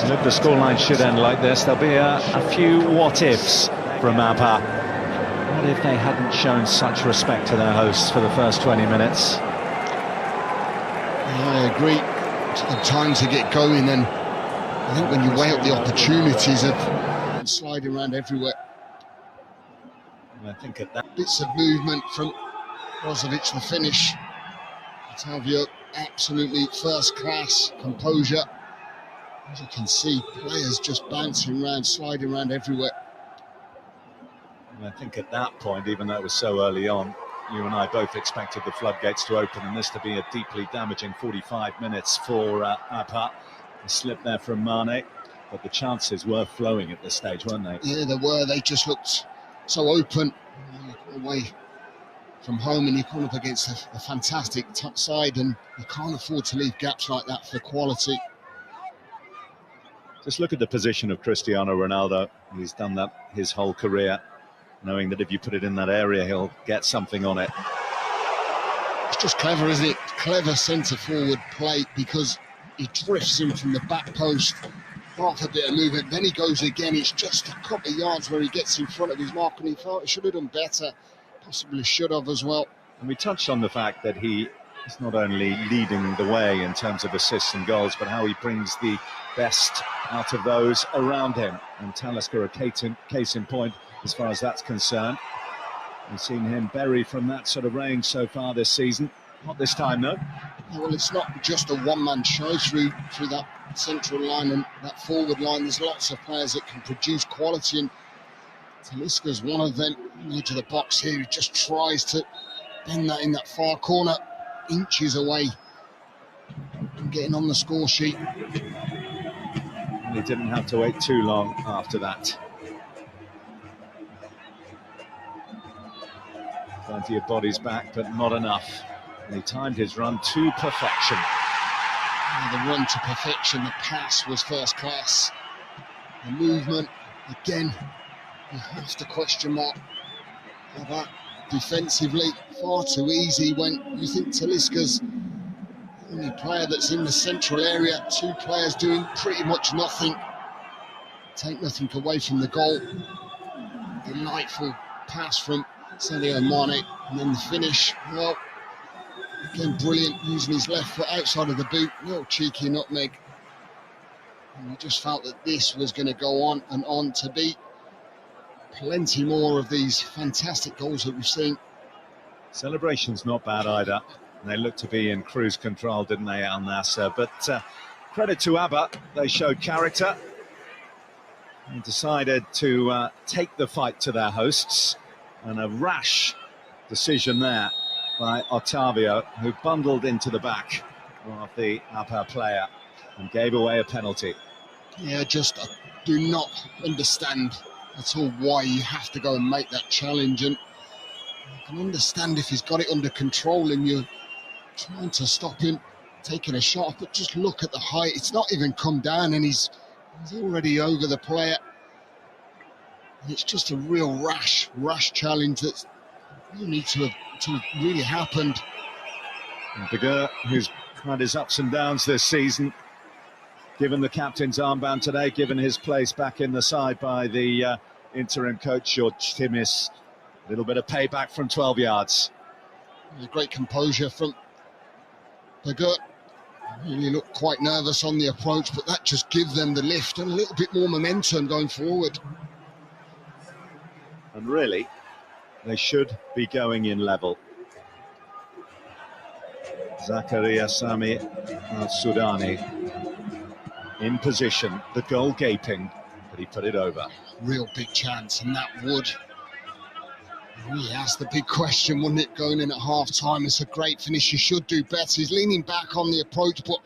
Look, the scoreline should end like this. There'll be a few what-ifs from Abha. What if they hadn't shown such respect to their hosts for the first 20 minutes? Yeah, I agree. The time to get going, and I think when you weigh up the opportunities of sliding around everywhere, I think at that bits of movement from Brozovic, the finish. Otavio, absolutely first class composure. As you can see, players just bouncing around, sliding around everywhere. I think at that point, even though it was so early on, you and I both expected the floodgates to open and this to be a deeply damaging 45 minutes for Abha. A slip there from Mane, but the chances were flowing at this stage, weren't they? Yeah, they were. They just looked so open. Away from home, and you come up against a fantastic top side, and you can't afford to leave gaps like that for quality. Just look at the position of Cristiano Ronaldo. He's done that his whole career, knowing that if you put it in that area, he'll get something on it. It's just clever, isn't it? Clever centre-forward play, because he drifts in from the back post, half a bit of movement, then he goes again. It's just a couple of yards where he gets in front of his mark, and he felt he should have done better, possibly should have as well. And we touched on the fact that he is not only leading the way in terms of assists and goals, but how he brings the best out of those around him. And Talisker, a case in point as far as that's concerned. We've seen him bury from that sort of range so far this season. Not this time, though. Yeah, well, it's not just a one-man show through that central line and that forward line. There's lots of players that can produce quality, and Talisca's one of them. Into the box here, he just tries to bend that in that far corner, inches away from getting on the score sheet. And he didn't have to wait too long after that. Plenty of bodies back, but not enough. And he timed his run to perfection. The run to perfection, the pass was first class. The movement, again, you have to question mark. How about defensively, far too easy when you think Talisca's the only player that's in the central area. Two players doing pretty much nothing. Take nothing away from the goal. Delightful pass from Sadio Mane, and then the finish, well, again brilliant, using his left foot outside of the boot, little cheeky nutmeg. And we just felt that this was going to go on and on to be plenty more of these fantastic goals that we've seen. Celebration's not bad either. And they looked to be in cruise control, didn't they, Al Nassr? But credit to Abha, they showed character and decided to take the fight to their hosts. And a rash decision there by Otavio, who bundled into the back of the Abha player and gave away a penalty. Yeah, just do not understand at all why you have to go and make that challenge. And I can understand if he's got it under control and you're trying to stop him taking a shot, but just look at the height. It's not even come down, and he's already over the player. And it's just a real rash challenge that really needs to have really happened. And Berger, who's had his ups and downs this season, given the captain's armband today, given his place back in the side by the interim coach George Timis, a little bit of payback from 12 yards. Great composure from Berger. Really looked quite nervous on the approach, but that just gives them the lift and a little bit more momentum going forward. And really, they should be going in level. Zakaria Sami al-Sudani in position, the goal gaping, but he put it over. Real big chance, and that would really ask the big question, wouldn't it, going in at half-time? It's a great finish, you should do better. He's leaning back on the approach, but